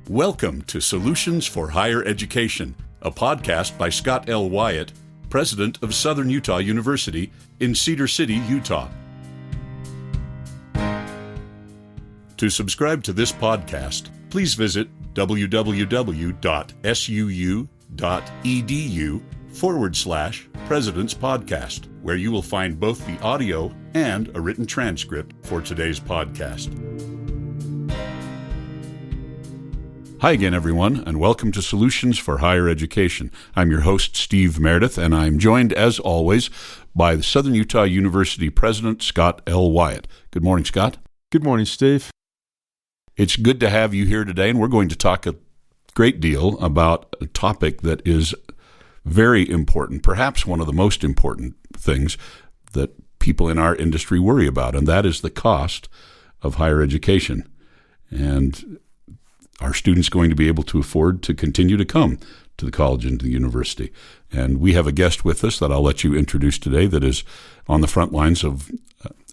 Welcome to Solutions for Higher Education, a podcast by Scott L. Wyatt, president of Southern Utah University in Cedar City, Utah. To subscribe to this podcast, please visit www.suu.edu/President's Podcast, where you will find both the audio and a written transcript for today's podcast. Hi again, everyone, and welcome to Solutions for Higher Education. I'm your host, Steve Meredith, and I'm joined, as always, by the Southern Utah University President, Scott L. Wyatt. Good morning, Scott. Good morning, Steve. It's good to have you here today, and we're going to talk a great deal about a topic that is very important, perhaps one of the most important things that people in our industry worry about, and that is the cost of higher education. And are students going to be able to afford to continue to come to the college and to the university? And we have a guest with us that I'll let you introduce today that is on the front lines of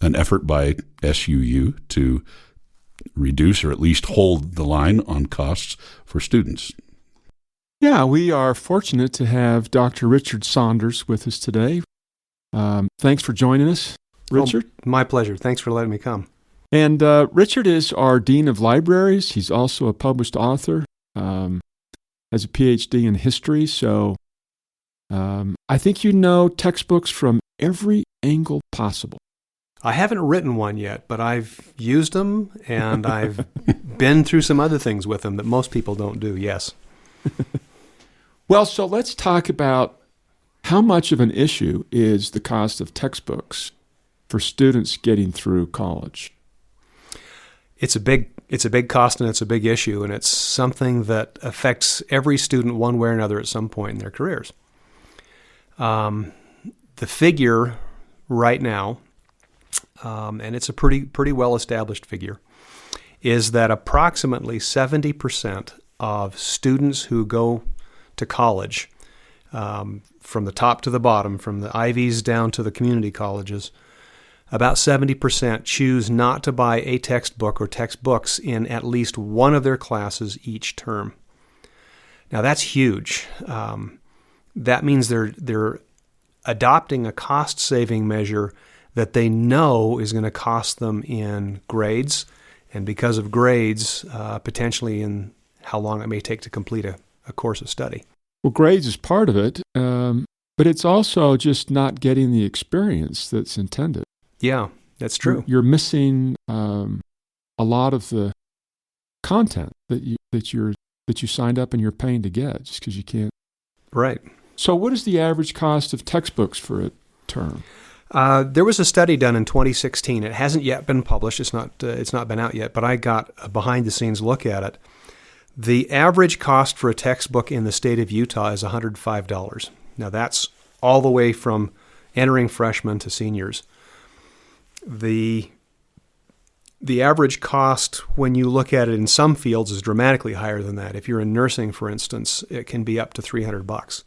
an effort by SUU to reduce or at least hold the line on costs for students. Yeah, we are fortunate to have Dr. Richard Saunders with us today. Thanks for joining us, Richard. Oh, my pleasure. Thanks for letting me come. And Richard is our Dean of Libraries. He's also a published author, has a PhD in history. So I think you know textbooks from every angle possible. I haven't written one yet, but I've used them, and I've been through some other things with them that most people don't do, yes. Well, so let's talk about how much of an issue is the cost of textbooks for students getting through college. It's a big cost, and it's a big issue, and it's something that affects every student one way or another at some point in their careers. The figure right now, and it's a pretty well-established figure, is that approximately 70% of students who go to college, from the top to the bottom, from the Ivies down to the community colleges, about 70% choose not to buy a textbook or textbooks in at least one of their classes each term. Now that's huge. That means they're adopting a cost-saving measure that they know is going to cost them in grades, and because of grades, potentially in how long it may take to complete a course of study. Well, grades is part of it, but it's also just not getting the experience that's intended. Yeah, that's true. You're missing a lot of the content that you signed up and you're paying to get just because you can't. Right. So, what is the average cost of textbooks for a term? There was a study done in 2016. It hasn't yet been published. It's not been out yet. But I got a behind-the-scenes look at it. The average cost for a textbook in the state of Utah is $105. Now that's all the way from entering freshmen to seniors. The average cost, when you look at it in some fields, is dramatically higher than that. If you're in nursing, for instance, it can be up to $300.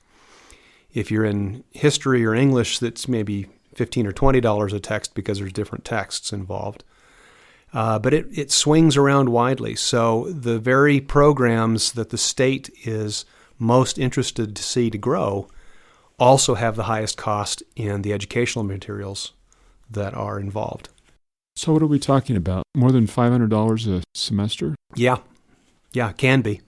If you're in history or English, that's maybe $15 or $20 a text because there's different texts involved. But it swings around widely. So the very programs that the state is most interested to see to grow also have the highest cost in the educational materials that are involved. So what are we talking about? More than $500 a semester? Yeah, it can be.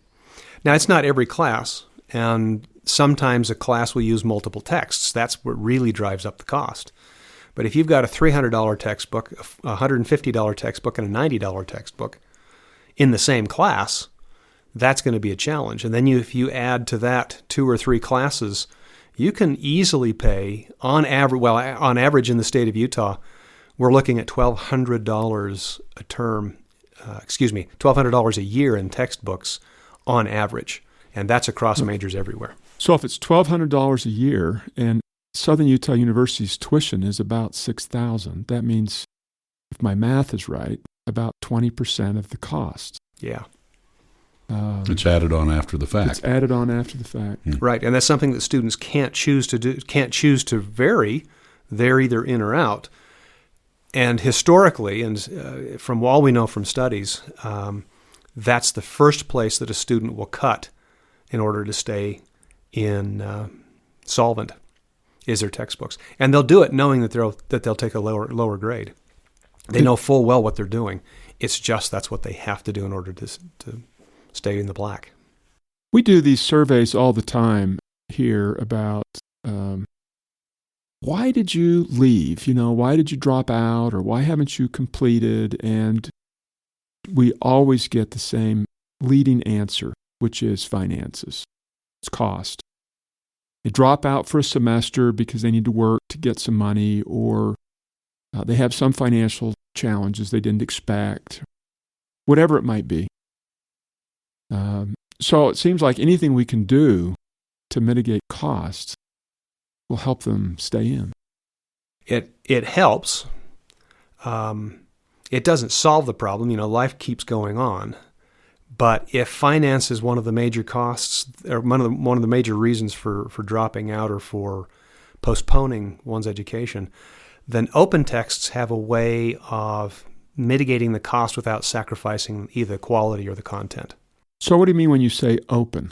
Now, it's not every class, and sometimes a class will use multiple texts. That's what really drives up the cost. But if you've got a $300 textbook, a $150 textbook, and a $90 textbook in the same class, that's going to be a challenge. And then if you add to that 2 or 3 classes, you can easily pay, on average in the state of Utah, we're looking at $1,200 a term, $1,200 a year in textbooks on average. And that's across majors everywhere. So if it's $1,200 a year and Southern Utah University's tuition is about $6,000, that means, if my math is right, about 20% of the cost. Yeah. It's added on after the fact. It's added on after the fact. Right, and that's something that students can't choose to do. Can't choose to vary. They're either in or out. And historically, and from all we know from studies, that's the first place that a student will cut in order to stay in solvent, is their textbooks. And they'll do it knowing that they'll take a lower grade. They know full well what they're doing. It's just that's what they have to do in order to stay in the black. We do these surveys all the time here about why did you leave? Why did you drop out, or why haven't you completed? And we always get the same leading answer, which is finances. It's cost. They drop out for a semester because they need to work to get some money, or they have some financial challenges they didn't expect, whatever it might be. So it seems like anything we can do to mitigate costs will help them stay in. It helps. It doesn't solve the problem. Life keeps going on. But if finance is one of the major costs, or one of the major reasons for dropping out or for postponing one's education, then open texts have a way of mitigating the cost without sacrificing either quality or the content. So what do you mean when you say open?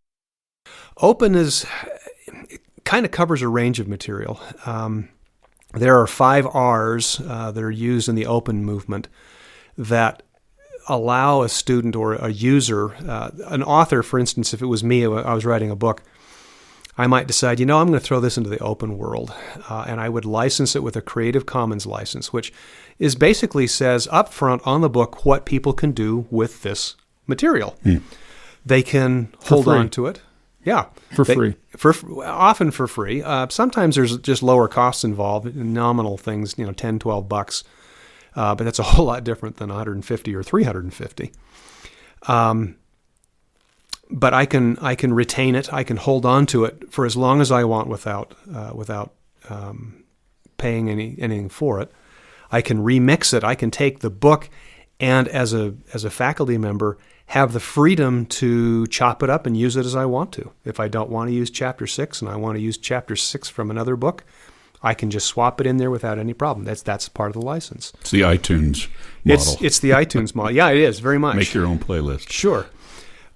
Open kind of covers a range of material. There are 5 R's that are used in the open movement that allow a student or a user, an author, for instance, if it was me, I was writing a book, I might decide, I'm going to throw this into the open world, and I would license it with a Creative Commons license, which basically says up front on the book what people can do with this material. They can hold on to it. Yeah. Free. Often for free. Sometimes there's just lower costs involved, nominal things, $10, $12. But that's a whole lot different than $150 or $350. But I can retain it. I can hold on to it for as long as I want without paying anything for it. I can remix it. I can take the book and as a faculty member have the freedom to chop it up and use it as I want to. If I don't want to use chapter 6 and I want to use chapter 6 from another book, I can just swap it in there without any problem. That's part of the license. It's the iTunes model. It's the iTunes model. Yeah, it is, very much. Make your own playlist. Sure.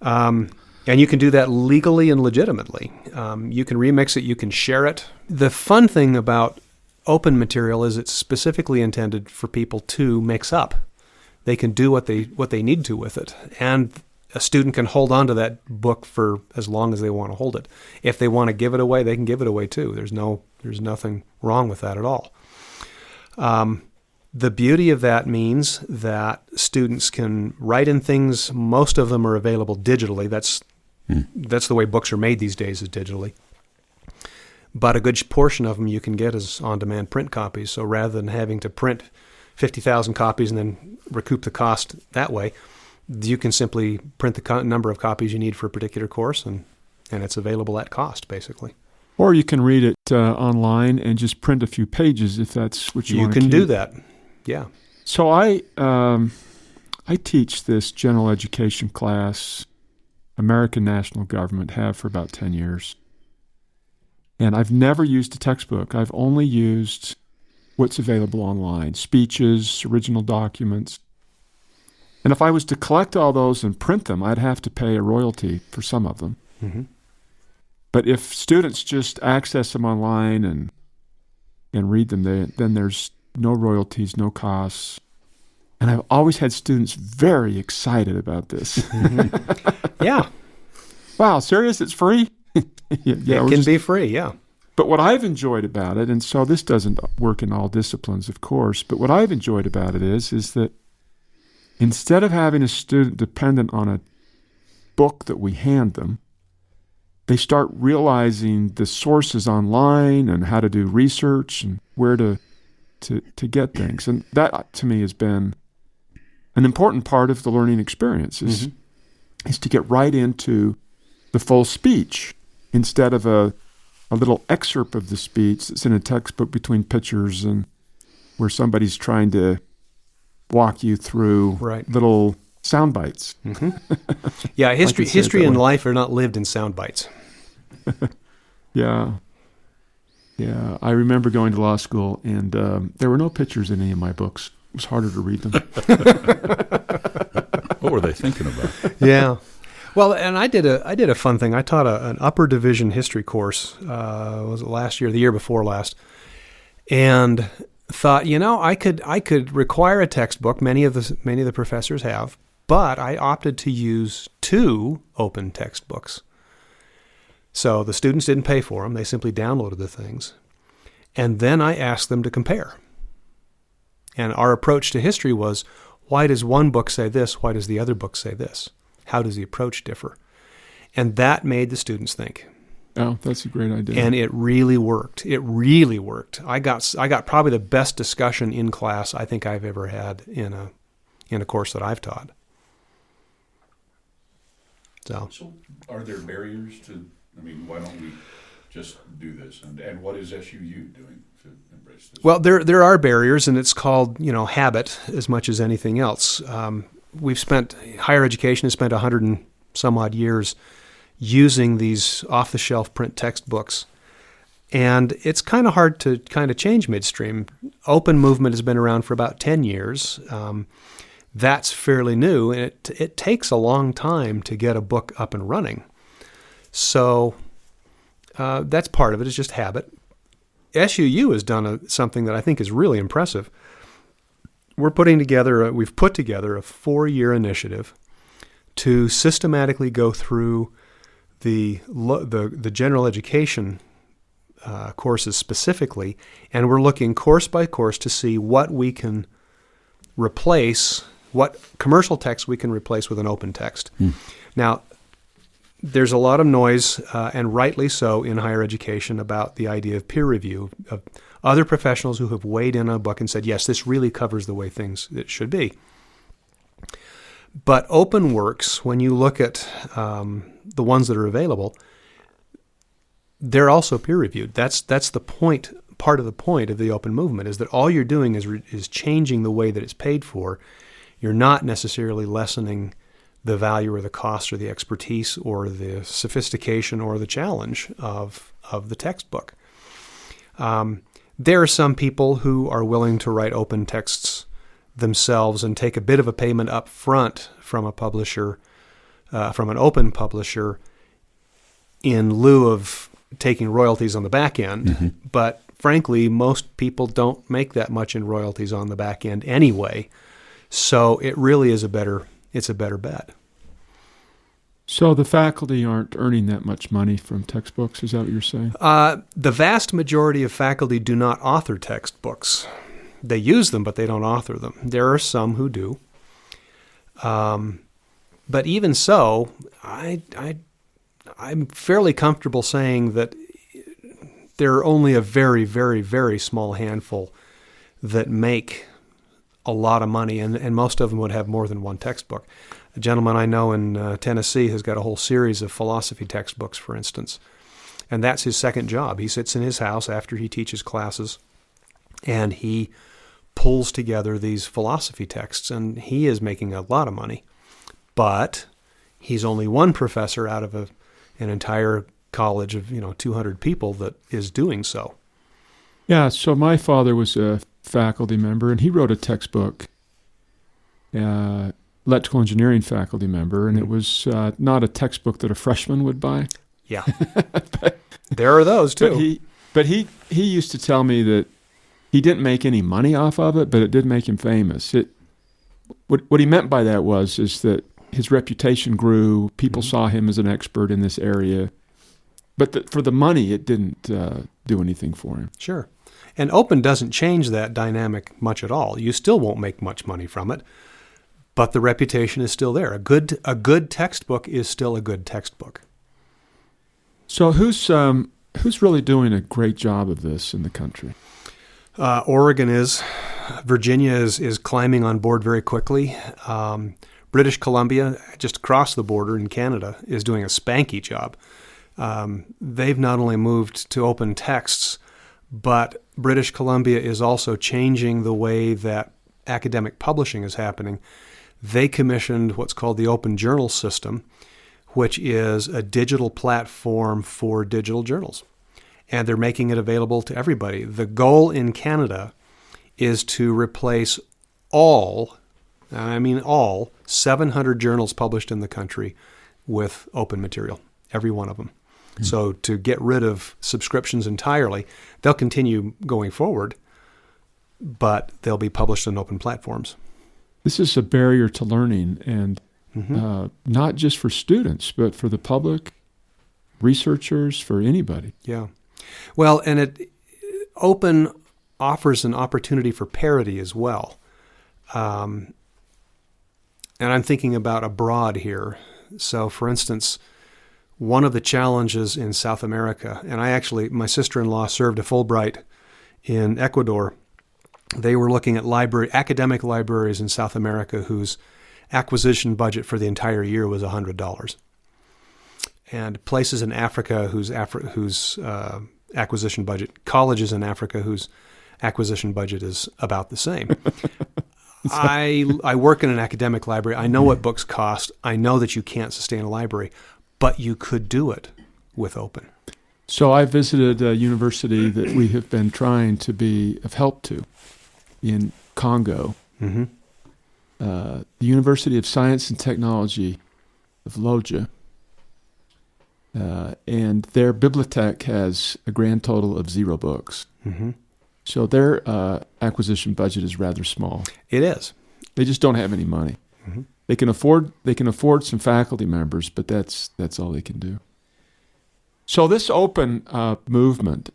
And you can do that legally and legitimately. You can remix it. You can share it. The fun thing about open material is it's specifically intended for people to mix up. They can do what they need to with it. And a student can hold on to that book for as long as they want to hold it. If they want to give it away, they can give it away too. There's nothing wrong with that at all. The beauty of that means that students can write in things. Most of them are available digitally. That's the way books are made these days, is digitally. But a good portion of them you can get as on-demand print copies. So rather than having to print 50,000 copies and then recoup the cost that way, you can simply print the number of copies you need for a particular course, and it's available at cost, basically. Or you can read it online and just print a few pages if that's what you want to keep. You can do that, yeah. So I teach this general education class, American National Government, have for about 10 years. And I've never used a textbook. I've only used what's available online, speeches, original documents. And if I was to collect all those and print them, I'd have to pay a royalty for some of them. Mm-hmm. But if students just access them online and read them, then there's no royalties, no costs. And I've always had students very excited about this. Mm-hmm. Yeah. Wow, serious? It's free? Yeah, it can be free, yeah. But what I've enjoyed about it, and so this doesn't work in all disciplines, of course, but what I've enjoyed about it is that instead of having a student dependent on a book that we hand them, they start realizing the sources online and how to do research and where to get things. And that, to me, has been an important part of the learning experience, is to get right into the full speech instead of a little excerpt of the speech that's in a textbook between pictures and where somebody's trying to walk you through little sound bites. Mm-hmm. Yeah, history and life are not lived in sound bites. Yeah. I remember going to law school, and there were no pictures in any of my books. It was harder to read them. What were they thinking about? Yeah. Well, and I did a fun thing. I taught an upper division history course. Was it last year, the year before last, and thought, I could require a textbook. Many of the professors have, but I opted to use 2 open textbooks. So the students didn't pay for them; they simply downloaded the things, and then I asked them to compare. And our approach to history was, why does one book say this? Why does the other book say this? How does the approach differ? And that made the students think. Oh, that's a great idea. And it really worked. It really worked. I got probably the best discussion in class I think I've ever had in a course that I've taught. So are there barriers to, why don't we just do this? And what is SUU doing to embrace this? Well, there are barriers, and it's called, habit as much as anything else. Higher education has spent 100 and some odd years using these off-the-shelf print textbooks, and it's kind of hard to kind of change midstream. Open movement has been around for about 10 years. That's fairly new, and it takes a long time to get a book up and running. So that's part of it, is just habit. SUU has done something that I think is really impressive. We've put together a 4-year initiative to systematically go through the general education courses specifically, and we're looking course by course to see what we can replace, what commercial text we can replace with an open text. Now, there's a lot of noise, and rightly so, in higher education about the idea of peer review, of other professionals who have weighed in on a book and said, yes, this really covers the way it should be. But open works, when you look at the ones that are available, they're also peer reviewed. That's the point. Part of the point of the open movement is that all you're doing is changing the way that it's paid for. You're not necessarily lessening the value or the cost or the expertise or the sophistication or the challenge of the textbook. There are some people who are willing to write open texts themselves and take a bit of a payment up front from a publisher, from an open publisher, in lieu of taking royalties on the back end. Mm-hmm. But frankly, most people don't make that much in royalties on the back end anyway. So it really is a better bet. So the faculty aren't earning that much money from textbooks, is that what you're saying? The vast majority of faculty do not author textbooks. They use them, but they don't author them. There are some who do. But even so, I'm fairly comfortable saying that there are only a very, very, very small handful that make a lot of money, and most of them would have more than one textbook. A gentleman I know in Tennessee has got a whole series of philosophy textbooks, for instance, and that's his second job. He sits in his house after he teaches classes, and he pulls together these philosophy texts, and he is making a lot of money. But he's only one professor out of an entire college of 200 people that is doing so. Yeah, so my father was a faculty member, and he wrote a textbook, electrical engineering faculty member, and it was not a textbook that a freshman would buy. Yeah, there are those too. But he used to tell me that he didn't make any money off of it, but it did make him famous. What he meant by that is that his reputation grew. People saw him as an expert in this area. But for the money, it didn't do anything for him. Sure. And open doesn't change that dynamic much at all. You still won't make much money from it, but the reputation is still there. A good textbook is still a good textbook. So who's really doing a great job of this in the country? Oregon is. Virginia is climbing on board very quickly. British Columbia, just across the border in Canada, is doing a spanky job. They've not only moved to open texts, but British Columbia is also changing the way that academic publishing is happening. They commissioned what's called the Open Journal System, which is a digital platform for digital journals. And they're making it available to everybody. The goal in Canada is to replace all and I mean all, 700 journals published in the country with open material, every one of them. Mm-hmm. So to get rid of subscriptions entirely, they'll continue going forward, but they'll be published on open platforms. This is a barrier to learning, and not just for students, but for the public, researchers, for anybody. Yeah. Well, and open offers an opportunity for parity as well. And I'm thinking about abroad here. So, for instance, one of the challenges in South America, and my sister-in-law served a Fulbright in Ecuador. They were looking at academic libraries in South America whose acquisition budget for the entire year was $100, and places in Africa whose acquisition budget, colleges in Africa whose acquisition budget is about the same. I work in an academic library. I know what books cost. I know that you can't sustain a library, but you could do it with open. So I visited a university that we have been trying to be of help to in Congo, mm-hmm. The University of Science and Technology of Loja, and their bibliothèque has a grand total of 0 books. Mm-hmm. So their acquisition budget is rather small. It is. They just don't have any money. Mm-hmm. They can afford some faculty members, but that's all they can do. So this open movement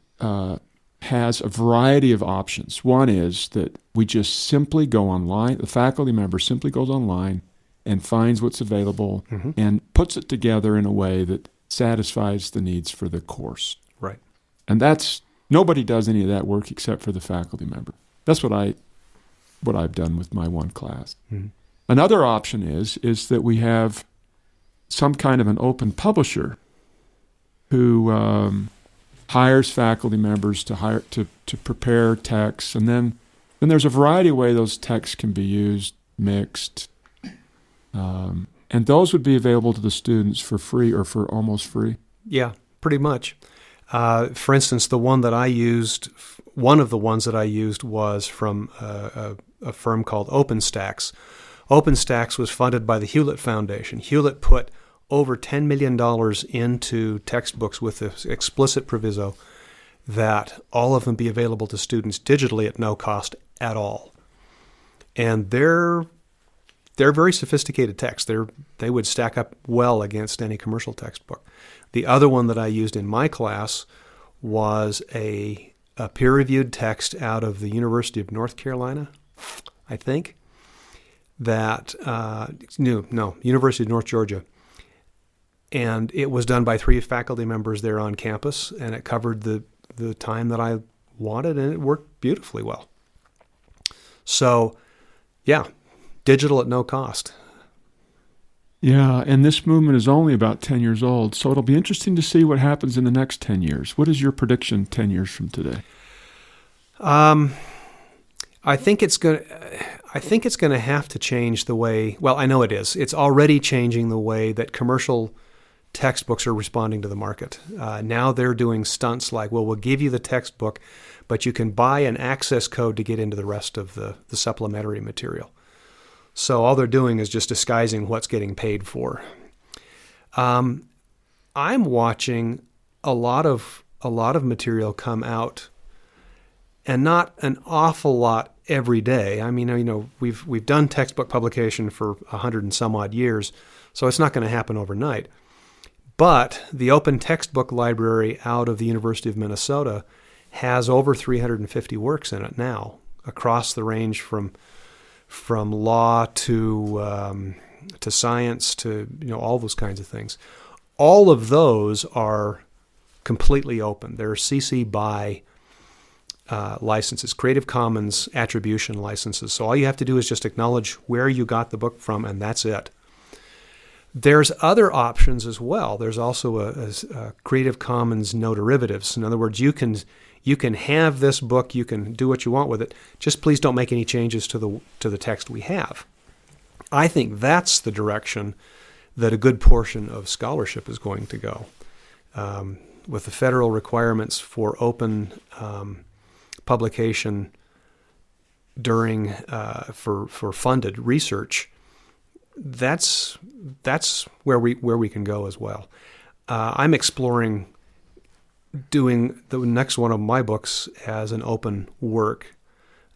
has a variety of options. One is that we just simply go online. The faculty member simply goes online and finds what's available mm-hmm. and puts it together in a way that satisfies the needs for the course. Right. And nobody does any of that work except for the faculty member. That's what I've done with my one class. Mm-hmm. Another option is that we have some kind of an open publisher who hires faculty members to prepare texts, and then there's a variety of ways those texts can be used, mixed, and those would be available to the students for free or for almost free. Yeah, pretty much. For instance, one of the ones that I used was from a firm called OpenStax. OpenStax was funded by the Hewlett Foundation. Hewlett put over $10 million into textbooks with the explicit proviso that all of them be available to students digitally at no cost at all. And they're very sophisticated texts. They would stack up well against any commercial textbook. The other one that I used in my class was a peer-reviewed text out of the University of North Carolina, I think. University of North Georgia. And it was done by 3 faculty members there on campus, and it covered the time that I wanted, and it worked beautifully well. So, yeah, digital at no cost. Yeah, and this movement is only about 10 years old, so it'll be interesting to see what happens in the next 10 years. What is your prediction 10 years from today? I think it's going to have to change the way. Well, I know it is. It's already changing the way that commercial textbooks are responding to the market. Now they're doing stunts like, well, we'll give you the textbook, but you can buy an access code to get into the rest of the supplementary material. So all they're doing is just disguising what's getting paid for. I'm watching a lot of material come out, and not an awful lot every day. I mean, we've done textbook publication for 100 and some odd years, so it's not going to happen overnight. But the Open Textbook Library out of the University of Minnesota has over 350 works in it now, across the range from law to science to all those kinds of things. All of those are completely open. They're CC BY licenses, Creative Commons attribution licenses. So all you have to do is just acknowledge where you got the book from, and that's it. There's other options as well. There's also a Creative Commons no derivatives. In other words, you can have this book, you can do what you want with it. Just please don't make any changes to the text we have. I think that's the direction that a good portion of scholarship is going to go. With the federal requirements for open publication during for funded research, that's where we can go as well. I'm exploring doing the next one of my books as an open work.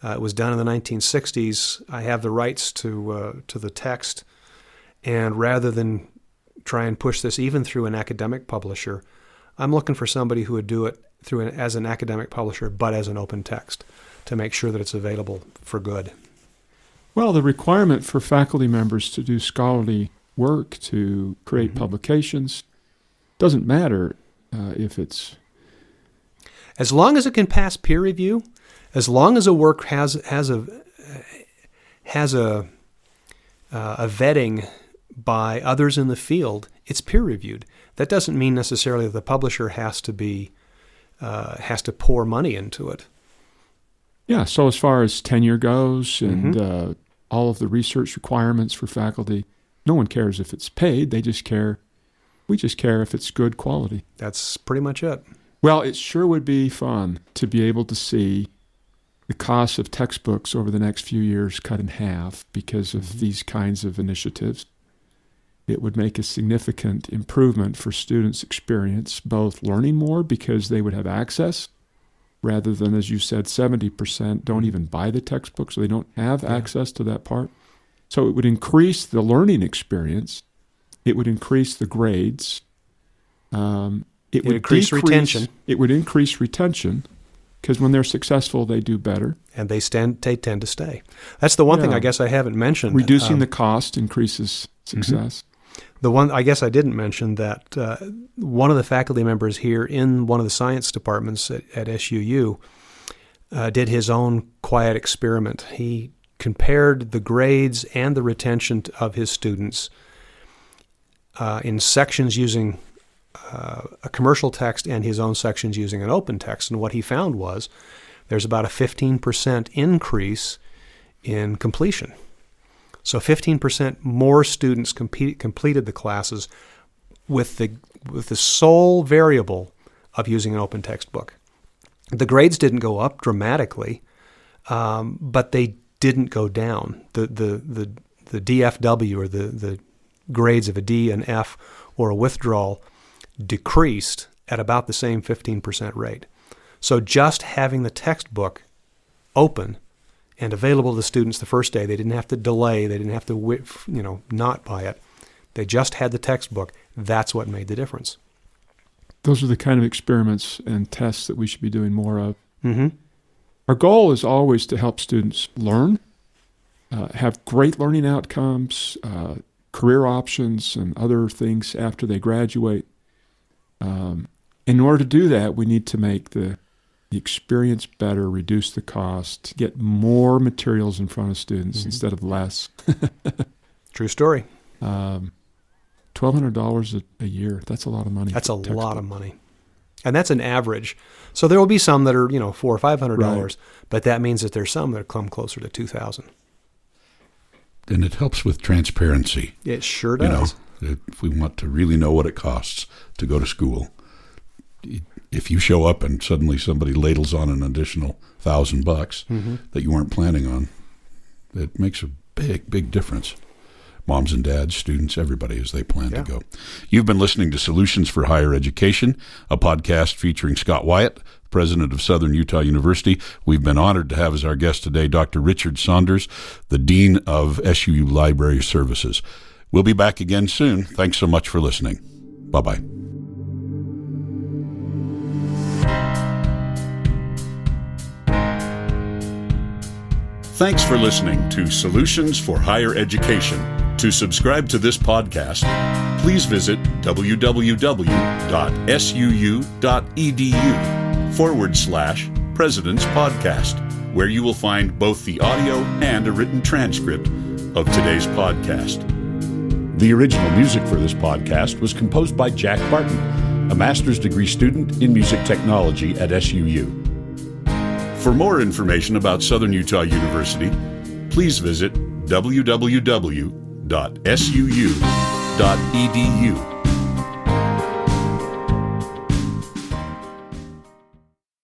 It was done in the 1960s. I have the rights to the text, and rather than try and push this even through an academic publisher, I'm looking for somebody who would do it as an academic publisher, but as an open text, to make sure that it's available for good. Well, the requirement for faculty members to do scholarly work, to create publications, doesn't matter if it's... As long as it can pass peer review, as long as a work has a vetting by others in the field, it's peer reviewed. That doesn't mean necessarily that the publisher has to pour money into it. Yeah, so as far as tenure goes and all of the research requirements for faculty, no one cares if it's paid. We just care if it's good quality. That's pretty much it. Well, it sure would be fun to be able to see the cost of textbooks over the next few years cut in half because of these kinds of initiatives. It would make a significant improvement for students' experience, both learning more because they would have access, rather than, as you said, 70% don't even buy the textbook, so they don't have access to that part. So it would increase the learning experience. It would increase the grades. It would increase retention. It would increase retention because when they're successful, they do better. And they tend to stay. That's the one thing I guess I haven't mentioned. Reducing the cost increases success. The one I guess I didn't mention that one of the faculty members here in one of the science departments at SUU did his own quiet experiment. He compared the grades and the retention of his students in sections using a commercial text and his own sections using an open text. And what he found was there's about a 15% increase in completion. So 15% more students completed the classes with the sole variable of using an open textbook. The grades didn't go up dramatically, but they didn't go down. The DFW, or the grades of a D, an F, or a withdrawal decreased at about the same 15% rate. So just having the textbook open and available to students the first day, they didn't have to delay, they didn't have to not buy it. They just had the textbook. That's what made the difference. Those are the kind of experiments and tests that we should be doing more of. Mm-hmm. Our goal is always to help students learn, have great learning outcomes, career options, and other things after they graduate. In order to do that, we need to make the experience better, reduce the cost, get more materials in front of students instead of less. True story. $1,200 a year, that's a lot of money. That's a lot of money. And that's an average. So there will be some that are, $400 or $500, but that means that there's some that come closer to $2,000. And it helps with transparency. It sure does. If we want to really know what it costs to go to school, if you show up and suddenly somebody ladles on an additional $1,000 that you weren't planning on, it makes a big, big difference. Moms and dads, students, everybody as they plan to go. You've been listening to Solutions for Higher Education, a podcast featuring Scott Wyatt, president of Southern Utah University. We've been honored to have as our guest today Dr. Richard Saunders, the Dean of SUU Library Services. We'll be back again soon. Thanks so much for listening. Bye-bye. Thanks for listening to Solutions for Higher Education. To subscribe to this podcast, please visit www.suu.edu/President's Podcast, where you will find both the audio and a written transcript of today's podcast. The original music for this podcast was composed by Jack Barton, a master's degree student in music technology at SUU. For more information about Southern Utah University, please visit www.suu.edu.